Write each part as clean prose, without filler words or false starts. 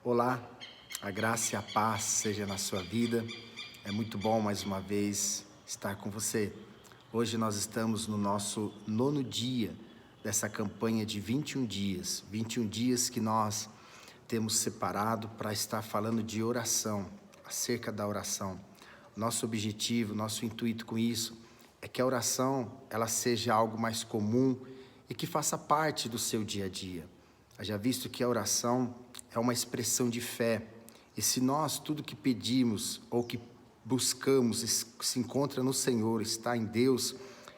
Olá, a graça e a paz seja na sua vida. É muito bom mais uma vez estar com você. Hoje nós estamos no nosso 9º dia dessa campanha de 21 dias. 21 dias que nós temos separado para estar falando de oração, acerca da oração. Nosso objetivo, nosso intuito com isso é que a oração ela seja algo mais comum e que faça parte do seu dia a dia. Já visto que a oração é uma expressão de fé, e se nós tudo que pedimos ou que buscamos se encontra no Senhor, está em Deus,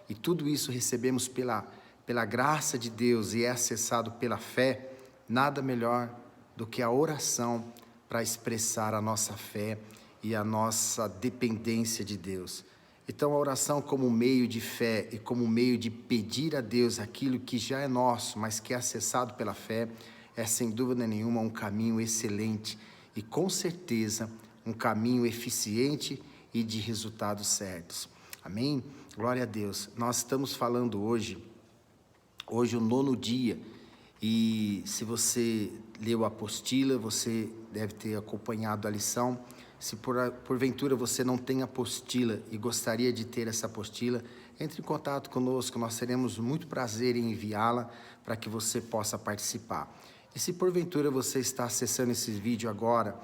e tudo isso recebemos pela graça de Deus e é acessado pela fé, nada melhor do que a oração para expressar a nossa fé e a nossa dependência de Deus. Então a oração como meio de fé e como meio de pedir a Deus aquilo que já é nosso, mas que é acessado pela fé, é sem dúvida nenhuma um caminho excelente e com certeza um caminho eficiente e de resultados certos. Amém? Glória a Deus. Nós estamos falando hoje o 9º dia, e se você leu a apostila, você deve ter acompanhado a lição. Se porventura você não tem apostila e gostaria de ter essa apostila, entre em contato conosco, nós teremos muito prazer em enviá-la para que você possa participar. E se porventura você está acessando esse vídeo agora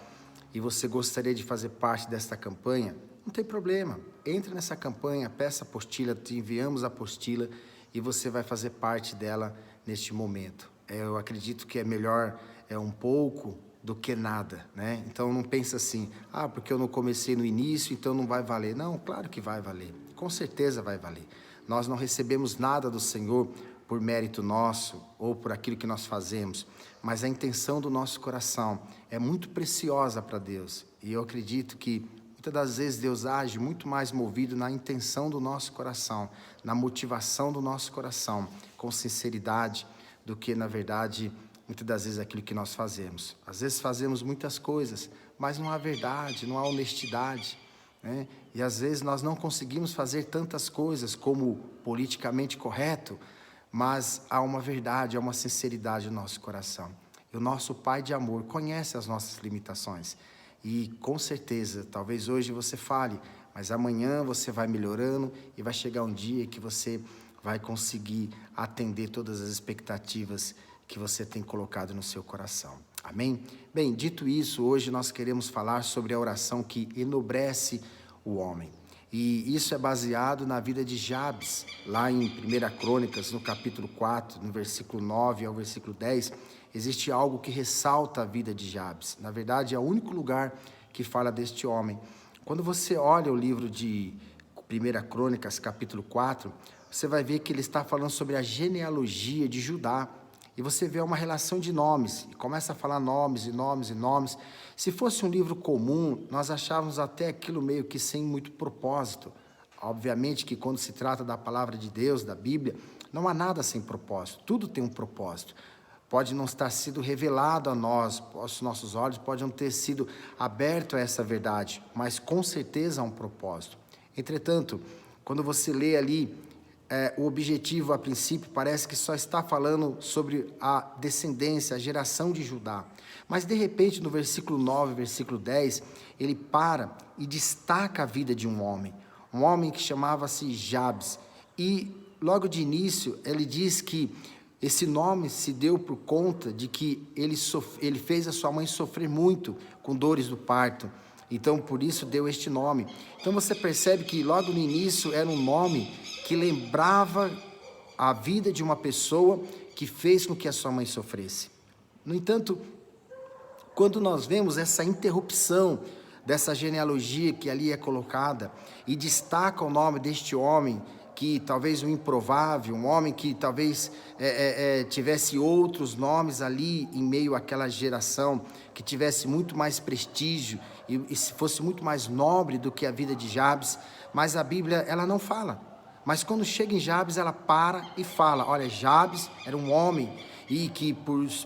e você gostaria de fazer parte desta campanha, não tem problema, entre nessa campanha, peça a apostila, te enviamos a apostila e você vai fazer parte dela neste momento. Eu acredito que é melhor um pouco do que nada, né? Então não pensa assim, porque eu não comecei no início, então não vai valer. Não, claro que vai valer, com certeza vai valer. Nós não recebemos nada do Senhor por mérito nosso ou por aquilo que nós fazemos, mas a intenção do nosso coração é muito preciosa para Deus, e eu acredito que muitas das vezes Deus age muito mais movido na intenção do nosso coração, na motivação do nosso coração, com sinceridade, do que na verdade muitas das vezes aquilo que nós fazemos. Às vezes fazemos muitas coisas, mas não há verdade, não há honestidade, né? E às vezes nós não conseguimos fazer tantas coisas como politicamente correto, mas há uma verdade, há uma sinceridade no nosso coração. E o nosso Pai de amor conhece as nossas limitações. E com certeza, talvez hoje você fale, mas amanhã você vai melhorando e vai chegar um dia que você vai conseguir atender todas as expectativas que você tem colocado no seu coração. Amém? Bem, dito isso, hoje nós queremos falar sobre a oração que enobrece o homem. E isso é baseado na vida de Jabes, lá em 1 Crônicas, no capítulo 4, no versículo 9 ao versículo 10, existe algo que ressalta a vida de Jabes. Na verdade, é o único lugar que fala deste homem. Quando você olha o livro de 1 Crônicas, capítulo 4, você vai ver que ele está falando sobre a genealogia de Judá. E você vê uma relação de nomes, e começa a falar nomes e nomes e nomes. Se fosse um livro comum, nós achávamos até aquilo meio que sem muito propósito. Obviamente que quando se trata da palavra de Deus, da Bíblia, não há nada sem propósito, tudo tem um propósito. Pode não estar sido revelado a nós, os nossos olhos podem não ter sido abertos a essa verdade, mas com certeza há um propósito. Entretanto, quando você lê ali, o objetivo, a princípio, parece que só está falando sobre a descendência, a geração de Judá. Mas, de repente, no versículo 9, versículo 10, ele para e destaca a vida de um homem que chamava-se Jabes. E, logo de início, ele diz que esse nome se deu por conta de que ele fez a sua mãe sofrer muito com dores do parto. Então, por isso, deu este nome. Então, você percebe que, logo no início, era um nome que lembrava a vida de uma pessoa que fez com que a sua mãe sofresse. No entanto, quando nós vemos essa interrupção dessa genealogia que ali é colocada e destaca o nome deste homem, que talvez um improvável, um homem que talvez tivesse outros nomes ali em meio àquela geração, que tivesse muito mais prestígio e fosse muito mais nobre do que a vida de Jabes, mas a Bíblia ela não fala. Mas quando chega em Jabes, ela para e fala, olha, Jabes era um homem e que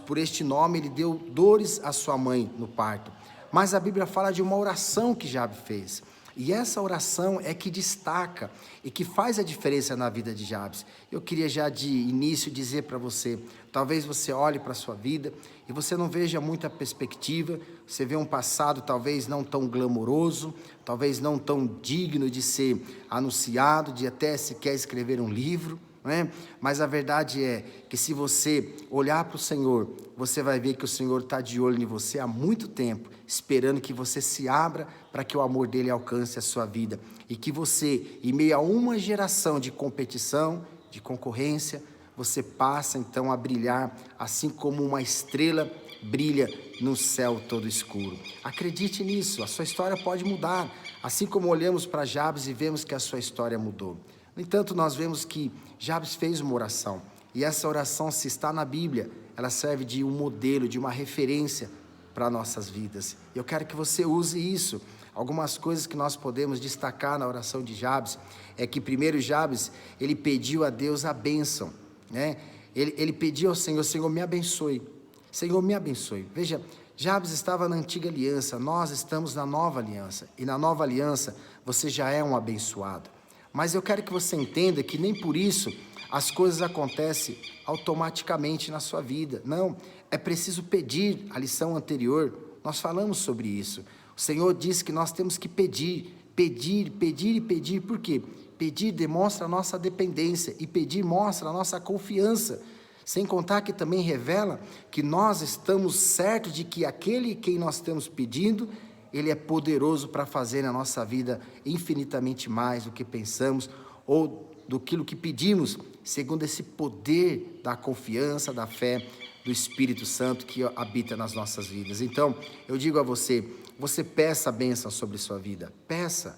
por este nome ele deu dores à sua mãe no parto. Mas a Bíblia fala de uma oração que Jabes fez. E essa oração é que destaca e que faz a diferença na vida de Jabes. Eu queria já de início dizer para você, talvez você olhe para a sua vida e você não veja muita perspectiva, você vê um passado talvez não tão glamouroso, talvez não tão digno de ser anunciado, de até sequer escrever um livro, não é? Mas a verdade é que se você olhar para o Senhor, você vai ver que o Senhor está de olho em você há muito tempo, esperando que você se abra para que o amor dele alcance a sua vida. E que você, em meio a uma geração de competição, de concorrência, você passa então a brilhar, assim como uma estrela brilha no céu todo escuro. Acredite nisso, a sua história pode mudar, assim como olhamos para Jabes e vemos que a sua história mudou. No entanto, nós vemos que Jabes fez uma oração, e essa oração, se está na Bíblia, ela serve de um modelo, de uma referência para nossas vidas. Eu quero que você use isso. Algumas coisas que nós podemos destacar na oração de Jabes, é que primeiro Jabes, ele pediu a Deus a bênção, né? Ele pediu ao Senhor, Senhor, me abençoe, Senhor, me abençoe. Veja, Jabes estava na antiga aliança, nós estamos na nova aliança, e na nova aliança, você já é um abençoado. Mas eu quero que você entenda que nem por isso as coisas acontecem automaticamente na sua vida. Não, é preciso pedir. A lição anterior, nós falamos sobre isso. O Senhor disse que nós temos que pedir, pedir, pedir e pedir. Por quê? Pedir demonstra a nossa dependência e pedir mostra a nossa confiança. Sem contar que também revela que nós estamos certos de que aquele quem nós estamos pedindo, ele é poderoso para fazer na nossa vida infinitamente mais do que pensamos ou do que pedimos, segundo esse poder da confiança, da fé, do Espírito Santo que habita nas nossas vidas. Então, eu digo a você, você peça a bênção sobre sua vida, peça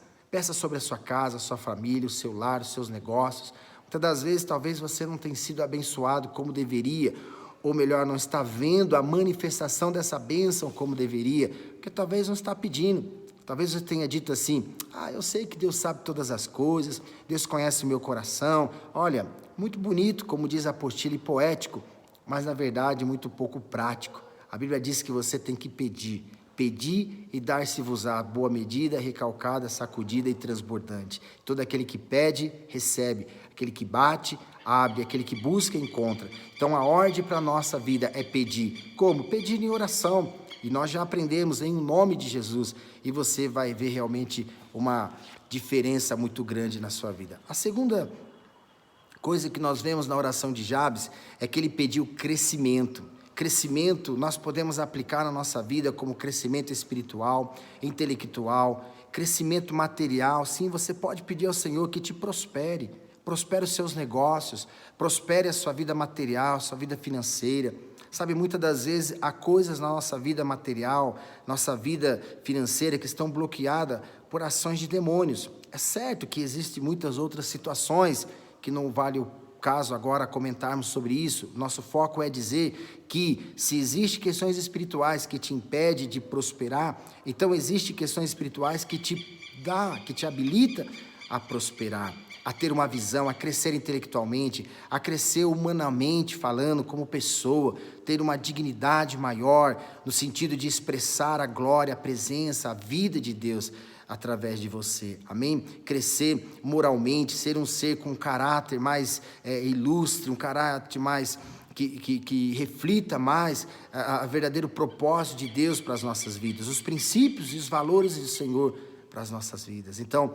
sobre a sua casa, a sua família, o seu lar, os seus negócios. Muitas das vezes, talvez você não tenha sido abençoado como deveria, ou melhor, não está vendo a manifestação dessa bênção como deveria, porque talvez não está pedindo. Talvez você tenha dito assim, eu sei que Deus sabe todas as coisas, Deus conhece o meu coração. Olha, muito bonito, como diz a apostila, e poético, mas na verdade muito pouco prático. A Bíblia diz que você tem que pedir. Pedir e dar-se-vos-á boa medida, recalcada, sacudida e transbordante. Todo aquele que pede, recebe. Aquele que bate, abre. Aquele que busca, encontra. Então a ordem para a nossa vida é pedir. Como? Pedir em oração. E nós já aprendemos em nome de Jesus. E você vai ver realmente uma diferença muito grande na sua vida. A segunda coisa que nós vemos na oração de Jabes é que ele pediu crescimento. Crescimento nós podemos aplicar na nossa vida como crescimento espiritual, intelectual, crescimento material. Sim, você pode pedir ao Senhor que te prospere os seus negócios, prospere a sua vida material, sua vida financeira. Sabe, muitas das vezes há coisas na nossa vida material, nossa vida financeira que estão bloqueadas por ações de demônios. É certo que existem muitas outras situações que não vale o caso agora comentarmos sobre isso. Nosso foco é dizer que se existem questões espirituais que te impedem de prosperar, então existem questões espirituais que te habilita a prosperar, a ter uma visão, a crescer intelectualmente, a crescer humanamente falando como pessoa, ter uma dignidade maior no sentido de expressar a glória, a presença, a vida de Deus através de você, amém? Crescer moralmente, ser um ser com um caráter mais ilustre, um caráter mais que reflita mais a verdadeiro propósito de Deus para as nossas vidas, os princípios e os valores do Senhor para as nossas vidas. Então,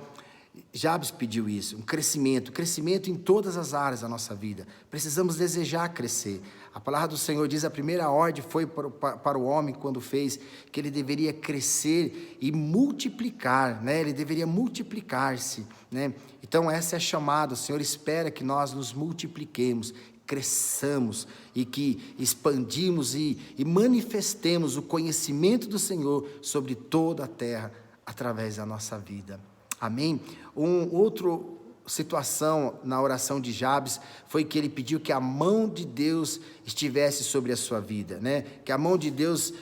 Jabes pediu isso, um crescimento em todas as áreas da nossa vida. Precisamos desejar crescer. A palavra do Senhor diz, a primeira ordem foi para o homem quando fez, que ele deveria crescer e multiplicar, né? Ele deveria multiplicar-se, né? Então essa é a chamada, o Senhor espera que nós nos multipliquemos, cresçamos e que expandimos e manifestemos o conhecimento do Senhor sobre toda a terra através da nossa vida. Amém? Outra situação na oração de Jabes foi que ele pediu que a mão de Deus estivesse sobre a sua vida, né? Que a mão de Deus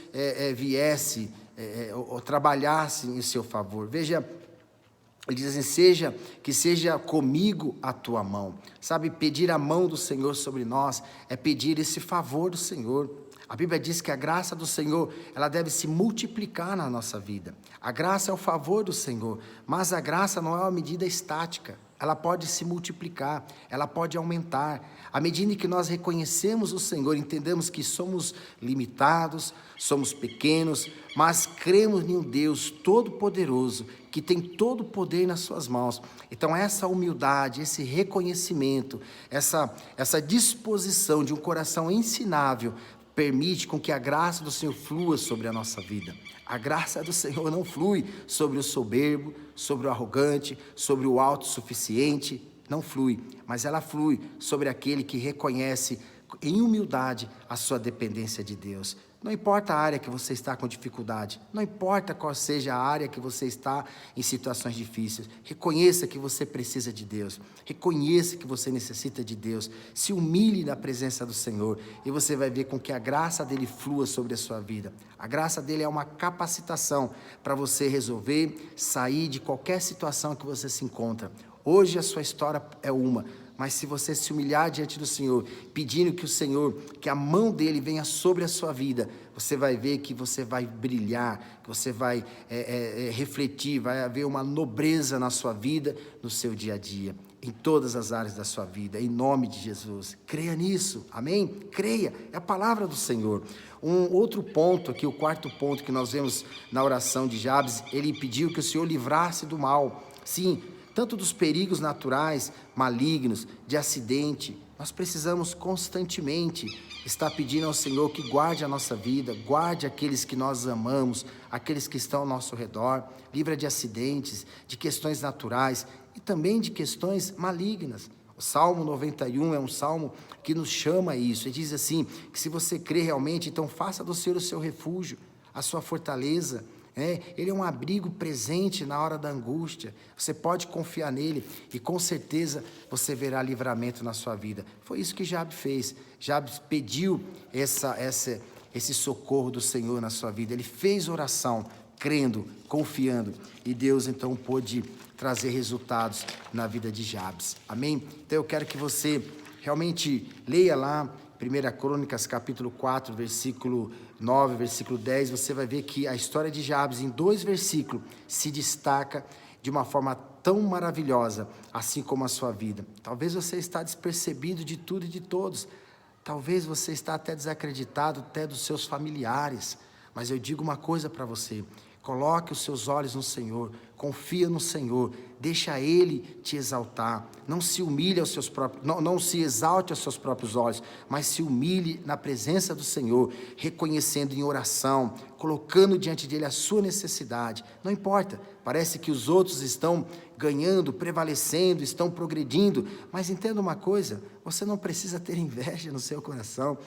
viesse ou trabalhasse em seu favor. Veja, ele diz assim, que seja comigo a tua mão. Sabe, pedir a mão do Senhor sobre nós é pedir esse favor do Senhor. A Bíblia diz que a graça do Senhor, ela deve se multiplicar na nossa vida. A graça é o favor do Senhor, mas a graça não é uma medida estática. Ela pode se multiplicar, ela pode aumentar. À medida que nós reconhecemos o Senhor, entendemos que somos limitados, somos pequenos, mas cremos em um Deus todo-poderoso, que tem todo o poder nas suas mãos. Então essa humildade, esse reconhecimento, essa disposição de um coração ensinável, permite com que a graça do Senhor flua sobre a nossa vida. A graça do Senhor não flui sobre o soberbo, sobre o arrogante, sobre o autossuficiente, não flui, mas ela flui sobre aquele que reconhece em humildade a sua dependência de Deus. Não importa a área que você está com dificuldade, não importa qual seja a área que você está em situações difíceis, reconheça que você precisa de Deus, reconheça que você necessita de Deus, se humilhe na presença do Senhor e você vai ver com que a graça dele flua sobre a sua vida. A graça dele é uma capacitação para você resolver, sair de qualquer situação que você se encontra. Hoje a sua história é uma, mas se você se humilhar diante do Senhor, pedindo que o Senhor, que a mão dele venha sobre a sua vida, você vai ver que você vai brilhar, que você vai refletir, vai haver uma nobreza na sua vida, no seu dia a dia, em todas as áreas da sua vida, em nome de Jesus. Creia nisso, amém? Creia, é a palavra do Senhor. Um outro ponto aqui, o quarto ponto que nós vemos na oração de Jabes, ele pediu que o Senhor livrasse do mal. Sim, tanto dos perigos naturais, malignos, de acidente, nós precisamos constantemente estar pedindo ao Senhor que guarde a nossa vida, guarde aqueles que nós amamos, aqueles que estão ao nosso redor, livra de acidentes, de questões naturais e também de questões malignas. O Salmo 91 é um salmo que nos chama a isso, ele diz assim, que se você crê realmente, então faça do Senhor o seu refúgio, a sua fortaleza. Ele é um abrigo presente na hora da angústia, você pode confiar nele e com certeza você verá livramento na sua vida. Foi isso que Jabes fez, Jabes pediu esse socorro do Senhor na sua vida, ele fez oração, crendo, confiando, e Deus então pôde trazer resultados na vida de Jabes, amém? Então eu quero que você realmente leia lá, 1 Crônicas capítulo 4, versículo 9, versículo 10, você vai ver que a história de Jabes, em 2 versículos, se destaca de uma forma tão maravilhosa, assim como a sua vida. Talvez você está despercebido de tudo e de todos, talvez você está até desacreditado até dos seus familiares, mas eu digo uma coisa para você, coloque os seus olhos no Senhor, confia no Senhor, deixa Ele te exaltar, não se humilhe aos seus próprios, não se exalte aos seus próprios olhos, mas se humilhe na presença do Senhor, reconhecendo em oração, colocando diante dEle a sua necessidade, não importa, parece que os outros estão ganhando, prevalecendo, estão progredindo, mas entenda uma coisa, você não precisa ter inveja no seu coração,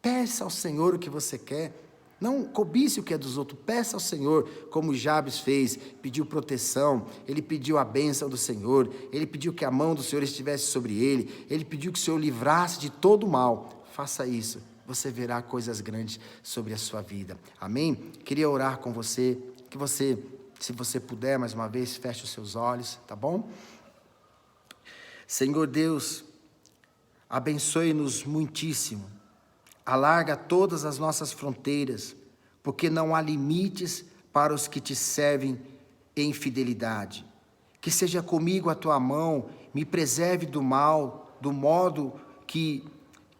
peça ao Senhor o que você quer, não cobice o que é dos outros, peça ao Senhor, como Jabes fez, pediu proteção, ele pediu a bênção do Senhor, ele pediu que a mão do Senhor estivesse sobre ele pediu que o Senhor livrasse de todo o mal, faça isso, você verá coisas grandes sobre a sua vida, amém? Queria orar com você, que você, se você puder, mais uma vez, feche os seus olhos, tá bom? Senhor Deus, abençoe-nos muitíssimo, alarga todas as nossas fronteiras, porque não há limites para os que te servem em fidelidade. Que seja comigo a tua mão, me preserve do mal, do modo que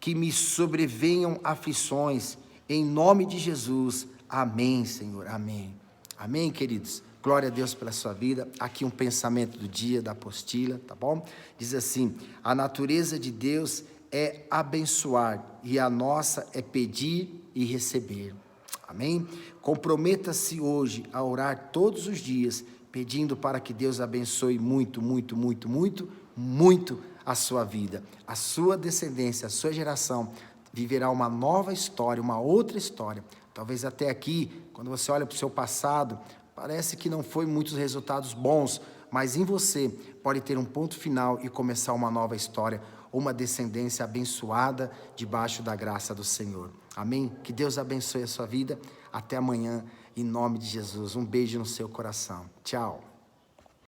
me sobrevenham aflições. Em nome de Jesus, amém, Senhor, amém. Amém, queridos? Glória a Deus pela sua vida. Aqui um pensamento do dia da apostila, tá bom? Diz assim, a natureza de Deus é abençoar e a nossa é pedir e receber, amém? Comprometa-se hoje a orar todos os dias, pedindo para que Deus abençoe muito, muito, muito, muito, muito a sua vida, a sua descendência, a sua geração viverá uma nova história, uma outra história, talvez até aqui, quando você olha para o seu passado, parece que não foi muitos resultados bons, mas em você pode ter um ponto final e começar uma nova história, uma descendência abençoada debaixo da graça do Senhor. Amém? Que Deus abençoe a sua vida. Até amanhã, em nome de Jesus. Um beijo no seu coração. Tchau.